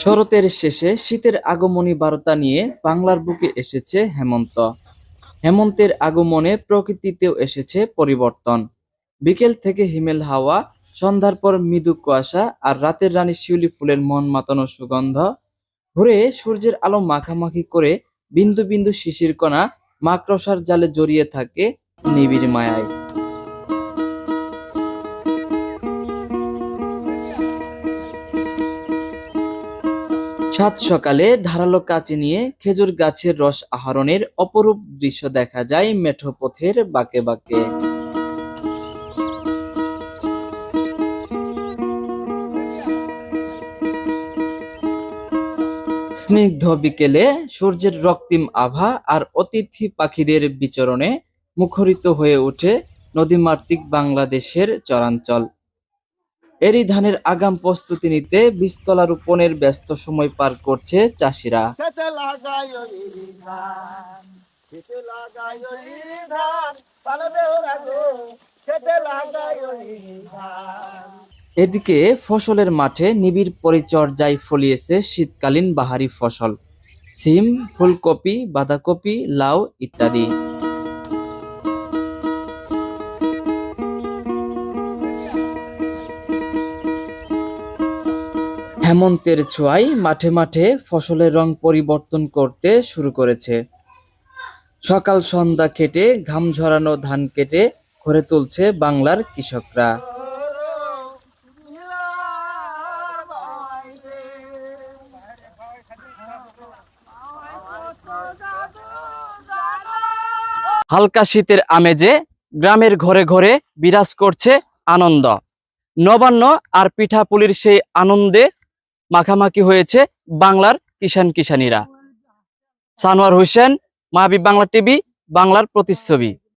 শরতের শেষে শীতের আগমনী বার্তা নিয়ে বাংলার বুকে এসেছে হেমন্ত। হেমন্তের আগমনে প্রকৃতিতেও এসেছে পরিবর্তন। বিকেল থেকে হিমেল হাওয়া, সন্ধ্যার পর মৃদু কুয়াশা আর রাতের রানী শিউলি ফুলের মন মাতানো সুগন্ধ। ভোরে সূর্যের আলো মাখামাখি করে বিন্দু বিন্দু শিশির কণা মাকড়সার জালে জড়িয়ে থাকে নিবিড় মায়ায়। সাত সকালে ধারালো কাঁচি নিয়ে খেজুর গাছের রস আহরণের অপরূপ দৃশ্য দেখা যায় মেঠো পথের বাঁকে বাঁকে। স্নিগ্ধ বিকেলে সূর্যের রক্তিম আভা আর অতিথি পাখিদের বিচরণে মুখরিত হয়ে ওঠে নদীমাতৃক বাংলাদেশের চরাঞ্চল। এরই ধানের আগাম প্রস্তুতি নিতে বীজতলা রোপণের ব্যস্ত সময় পার করছে চাষিরা। খেতে লাগাই ওই ধান, খেতে লাগাই ওই ধান, পালবে ওরা গো, খেতে লাগাই ওই ধান। এদিকে ফসলের মাঠে নিবিড় পরিচর্যায় ফলিয়েছে শীতকালীন বাহারি ফসল, সিম, ফুলকপি, বাঁধাকপি, লাউ ইত্যাদি। হেমন্তের ছোঁয়ায় মাঠে মাঠে ফসলের রং পরিবর্তন করতে শুরু করেছে। সকাল সন্ধ্যা খেটে ঘাম ঝরানো ধান কেটে ঘরে তুলছে বাংলার কৃষকরা। হালকা শীতের আমেজে গ্রামের ঘরে ঘরে বিরাজ করছে আনন্দ। নবান্ন আর পিঠাপুলির সেই আনন্দে মাখামাখি হয়েছে বাংলার কিষানীরা। সানোয়ার হোসেন, মাহবুব বাংলা টিভি, বাংলার প্রতিচ্ছবি।